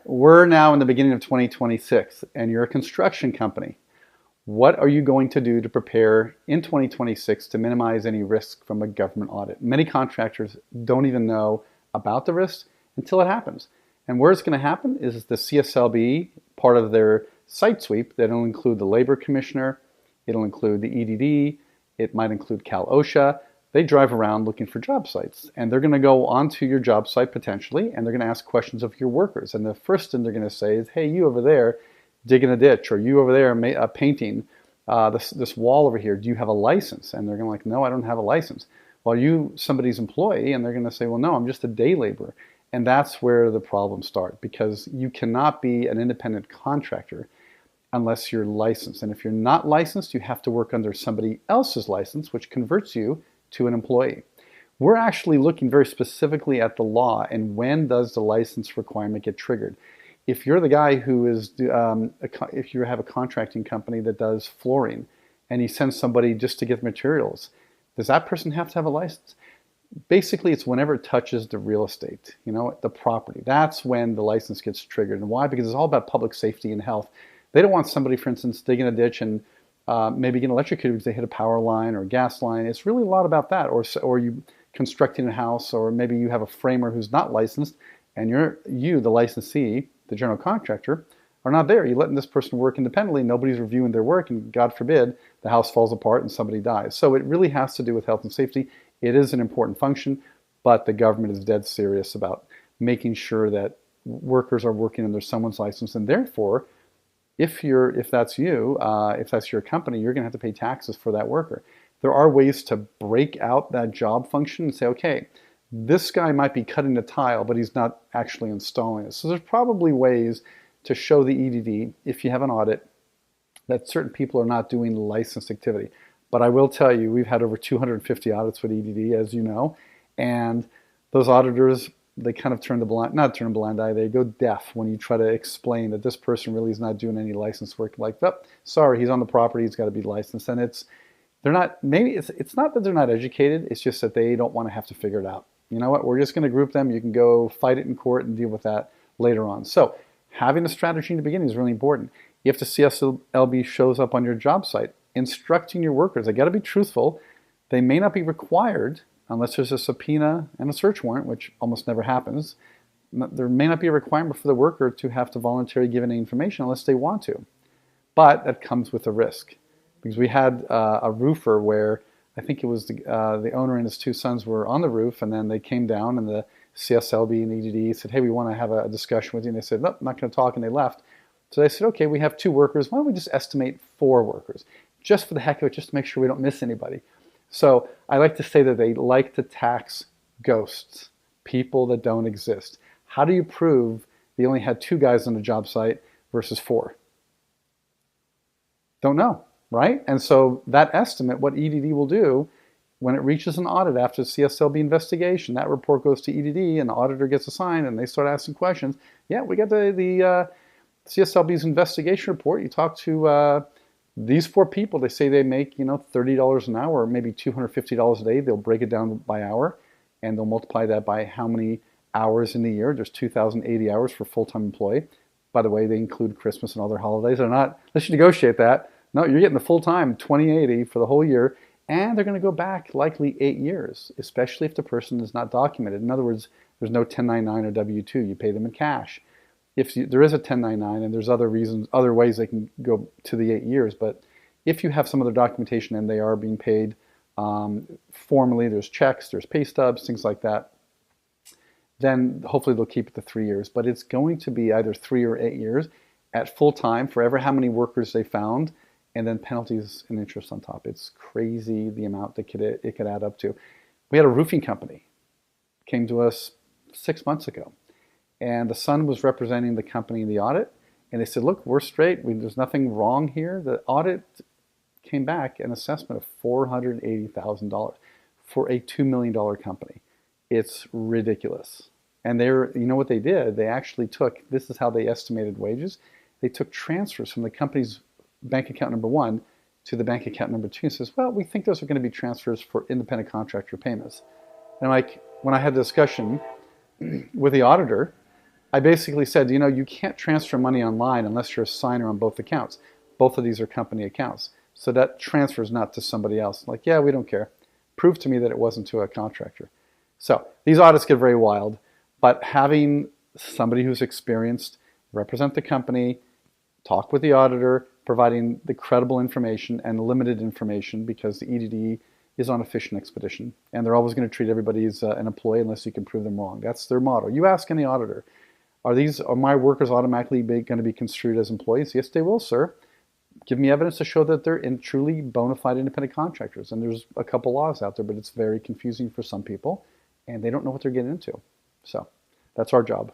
We're now in the beginning of 2026 and you're a construction company. What are you going to do to prepare in 2026 to minimize any risk from a government audit? Many contractors don't even know about the risk until it happens. And where it's going to happen is the CSLB, part of their site sweep, that'll include the labor commissioner, it'll include the EDD, it might include Cal OSHA. They drive around looking for job sites, and they're going to go onto your job site potentially, and they're going to ask questions of your workers. And the first thing they're going to say is, hey, you over there digging a ditch, or you over there painting this wall over here, do you have a license? And they're going to like, no, I don't have a license. Well, you somebody's employee, and they're going to say, well, no, I'm just a day laborer. And that's where the problems start, because you cannot be an independent contractor unless you're licensed. And if you're not licensed, you have to work under somebody else's license, which converts you to an employee. We're actually looking very specifically at the law and when does the license requirement get triggered. If you're the guy who is, if you have a contracting company that does flooring and you send somebody just to get the materials, does that person have to have a license? Basically, it's whenever it touches the real estate, the property. That's when the license gets triggered. And why? Because it's all about public safety and health. They don't want somebody, for instance, digging a ditch and maybe getting electrocuted because they hit a power line or a gas line. It's really a lot about that. Or you constructing a house, or maybe you have a framer who's not licensed, and you, the licensee, the general contractor, are not there. You're letting this person work independently. Nobody's reviewing their work, and God forbid, the house falls apart and somebody dies. So it really has to do with health and safety. It is an important function, but the government is dead serious about making sure that workers are working under someone's license, and therefore, if that's you, if that's your company, you're going to have to pay taxes for that worker. There are ways to break out that job function and say, okay, this guy might be cutting a tile, but he's not actually installing it. So there's probably ways to show the EDD, if you have an audit, that certain people are not doing licensed activity. But I will tell you, we've had over 250 audits with EDD, as you know, and those auditors, they kind of not turn a blind eye, they go deaf when you try to explain that this person really is not doing any licensed work. Like, oh, sorry, he's on the property, he's got to be licensed. And it's not that they're not educated, it's just that they don't want to have to figure it out. You know what, we're just going to group them, you can go fight it in court and deal with that later on. So having a strategy in the beginning is really important. If the CSLB shows up on your job site, instructing your workers, they got to be truthful. They may not be required, unless there's a subpoena and a search warrant, which almost never happens. There may not be a requirement for the worker to have to voluntarily give any information unless they want to. But that comes with a risk. Because we had a roofer where I think it was the owner and his two sons were on the roof, and then they came down, and the CSLB and EDD said, hey, we want to have a discussion with you. And they said, nope, I'm not going to talk, and they left. So they said, okay, we have 2 workers. Why don't we just estimate 4 workers? Just for the heck of it, just to make sure we don't miss anybody. So I like to say that they like to tax ghosts, people that don't exist. How do you prove they only had 2 guys on the job site versus 4? Don't know, right? And so that estimate, what EDD will do, when it reaches an audit after the CSLB investigation, that report goes to EDD and the auditor gets assigned and they start asking questions. Yeah, we got the CSLB's investigation report. You talk to these 4 people, they say they make, $30 an hour or maybe $250 a day. They'll break it down by hour and they'll multiply that by how many hours in the year. There's 2,080 hours for a full-time employee. By the way, they include Christmas and other holidays. They're not, let's negotiate that. No, you're getting the full-time 2080 for the whole year, and they're going to go back likely 8 years, especially if the person is not documented. In other words, there's no 1099 or W-2. You pay them in cash. If there is a 1099 and there's other ways they can go to the 8 years, but if you have some other documentation and they are being paid formally, there's checks, there's pay stubs, things like that, then hopefully they'll keep it to 3 years. But it's going to be either 3 or 8 years at full time for ever how many workers they found, and then penalties and interest on top. It's crazy the amount that it could add up to. We had a roofing company came to us 6 months ago. And the son was representing the company in the audit. And they said, look, we're straight. There's nothing wrong here. The audit came back an assessment of $480,000 for a $2 million company. It's ridiculous. And you know what they did? They actually took, this is how they estimated wages. They took transfers from the company's bank account number 1 to the bank account number 2 and says, well, we think those are going to be transfers for independent contractor payments. And when I had the discussion with the auditor, I basically said, you know, you can't transfer money online unless you're a signer on both accounts. Both of these are company accounts. So that transfers not to somebody else. Like, yeah, we don't care. Prove to me that it wasn't to a contractor. So these audits get very wild, but having somebody who's experienced represent the company, talk with the auditor, providing the credible information and limited information, because the EDD is on a fishing expedition, and they're always going to treat everybody as an employee unless you can prove them wrong. That's their motto. You ask any auditor, are my workers automatically going to be construed as employees? Yes, they will, sir. Give me evidence to show that they're truly bona fide independent contractors. And there's a couple laws out there, but it's very confusing for some people, and they don't know what they're getting into. So that's our job.